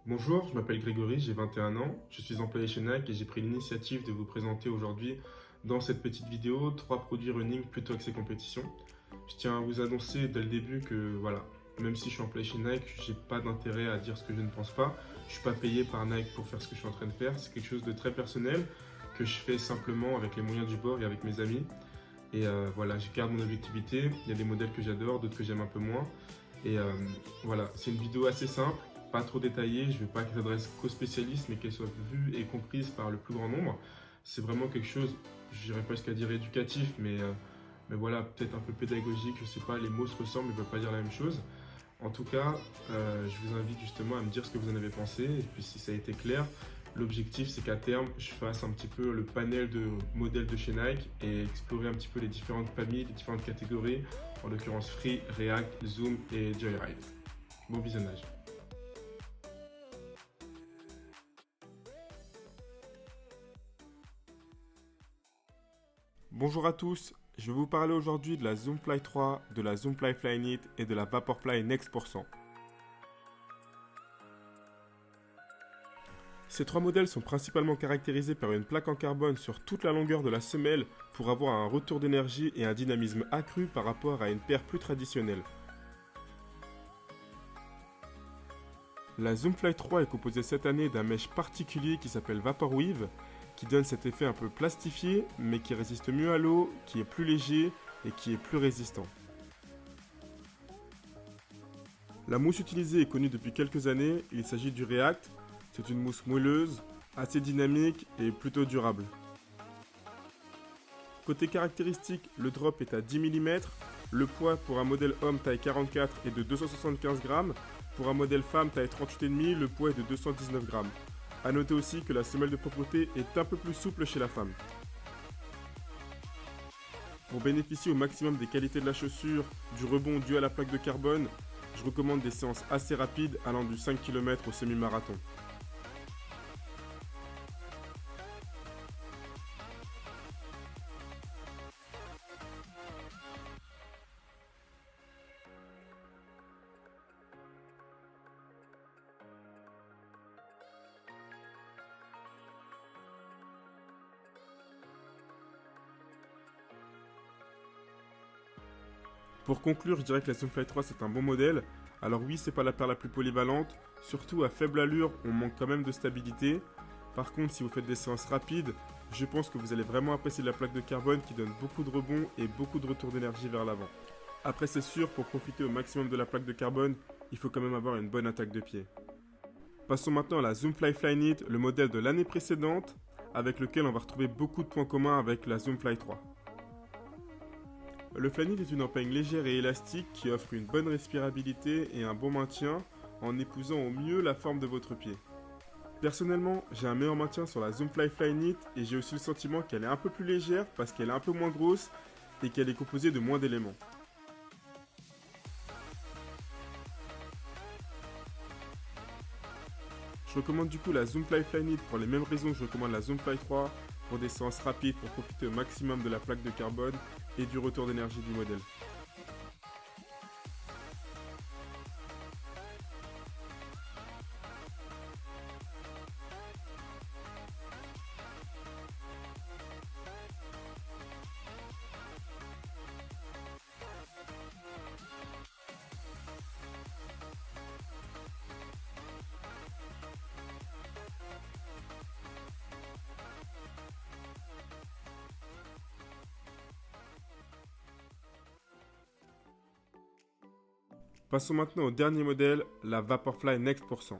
Bonjour, je m'appelle Grégory, j'ai 21 ans, je suis employé chez Nike et j'ai pris l'initiative de vous présenter aujourd'hui dans cette petite vidéo 3 produits running plutôt axés compétition. Je tiens à vous annoncer dès le début que voilà, même si je suis employé chez Nike, j'ai pas d'intérêt à dire ce que je ne pense pas. Je suis pas payé par Nike pour faire ce que je suis en train de faire, c'est quelque chose de très personnel que je fais simplement avec les moyens du bord et avec mes amis. Et voilà, je garde mon objectivité, il y a des modèles que j'adore, d'autres que j'aime un peu moins. Et voilà, c'est une vidéo assez simple, pas trop détaillée. Je ne veux pas qu'elle s'adresse qu'aux spécialistes, mais qu'elle soit vue et comprise par le plus grand nombre. C'est vraiment quelque chose, je n'irais pas jusqu'à dire éducatif, mais voilà, peut-être un peu pédagogique. Je ne sais pas, les mots se ressemblent, mais ne veulent pas dire la même chose. En tout cas, je vous invite justement à me dire ce que vous en avez pensé. Et puis si ça a été clair, l'objectif c'est qu'à terme, je fasse un petit peu le panel de modèles de chez Nike et explorer un petit peu les différentes familles, les différentes catégories, en l'occurrence Free, React, Zoom et Joyride. Bon visionnage. Bonjour à tous, je vais vous parler aujourd'hui de la Zoomfly 3, de la Zoomfly Flyknit et de la Vaporfly Next%. Ces trois modèles sont principalement caractérisés par une plaque en carbone sur toute la longueur de la semelle pour avoir un retour d'énergie et un dynamisme accru par rapport à une paire plus traditionnelle. La Zoomfly 3 est composée cette année d'un mesh particulier qui s'appelle Vaporweave, qui donne cet effet un peu plastifié, mais qui résiste mieux à l'eau, qui est plus léger et qui est plus résistant. La mousse utilisée est connue depuis quelques années, il s'agit du React. C'est une mousse moelleuse, assez dynamique et plutôt durable. Côté caractéristiques, le drop est à 10 mm, le poids pour un modèle homme taille 44 est de 275 grammes, pour un modèle femme taille 38,5, le poids est de 219 grammes. A noter aussi que la semelle de propreté est un peu plus souple chez la femme. Pour bénéficier au maximum des qualités de la chaussure, du rebond dû à la plaque de carbone, je recommande des séances assez rapides allant du 5 km au semi-marathon. Pour conclure, je dirais que la Zoomfly 3 c'est un bon modèle. Alors oui, c'est pas la paire la plus polyvalente, surtout à faible allure, on manque quand même de stabilité. Par contre, si vous faites des séances rapides, je pense que vous allez vraiment apprécier la plaque de carbone qui donne beaucoup de rebond et beaucoup de retour d'énergie vers l'avant. Après, c'est sûr, pour profiter au maximum de la plaque de carbone, il faut quand même avoir une bonne attaque de pied. Passons maintenant à la Zoomfly Flyknit, le modèle de l'année précédente, avec lequel on va retrouver beaucoup de points communs avec la Zoomfly 3. Le Flyknit est une empeigne légère et élastique qui offre une bonne respirabilité et un bon maintien en épousant au mieux la forme de votre pied. Personnellement, j'ai un meilleur maintien sur la Zoomfly Flyknit et j'ai aussi le sentiment qu'elle est un peu plus légère parce qu'elle est un peu moins grosse et qu'elle est composée de moins d'éléments. Je recommande du coup la Zoomfly Flyknit pour les mêmes raisons que je recommande la Zoomfly 3 pour des séances rapides pour profiter au maximum de la plaque de carbone et du retour d'énergie du modèle. Passons maintenant au dernier modèle, la Vaporfly Next%.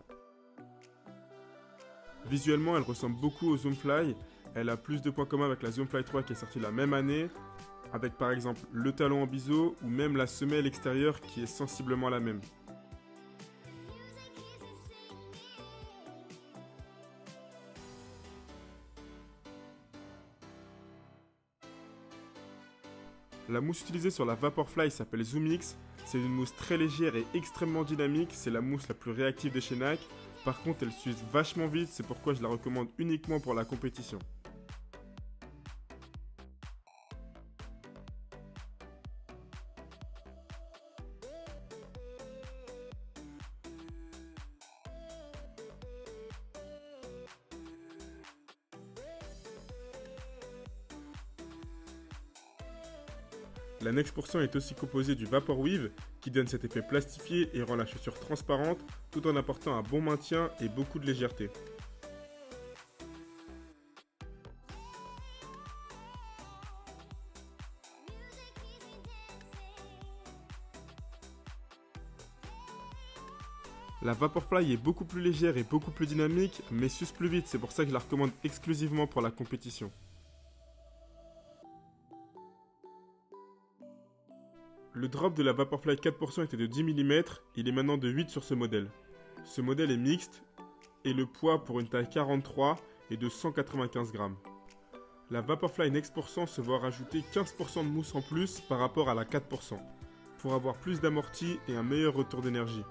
Visuellement, elle ressemble beaucoup au Zoomfly. Elle a plus de points communs avec la Zoomfly 3 qui est sortie la même année, avec par exemple le talon en biseau ou même la semelle extérieure qui est sensiblement la même. La mousse utilisée sur la Vaporfly s'appelle ZoomX. C'est une mousse très légère et extrêmement dynamique. C'est la mousse la plus réactive de chez Nike. Par contre, elle s'use vachement vite. C'est pourquoi je la recommande uniquement pour la compétition. La Next% est aussi composée du Vaporweave qui donne cet effet plastifié et rend la chaussure transparente tout en apportant un bon maintien et beaucoup de légèreté. La Vaporfly est beaucoup plus légère et beaucoup plus dynamique, mais s'use plus vite, c'est pour ça que je la recommande exclusivement pour la compétition. Le drop de la Vaporfly 4% était de 10 mm, il est maintenant de 8 sur ce modèle. Ce modèle est mixte et le poids pour une taille 43 est de 195 grammes. La Vaporfly Next% se voit rajouter 15% de mousse en plus par rapport à la 4%, pour avoir plus d'amorti et un meilleur retour d'énergie.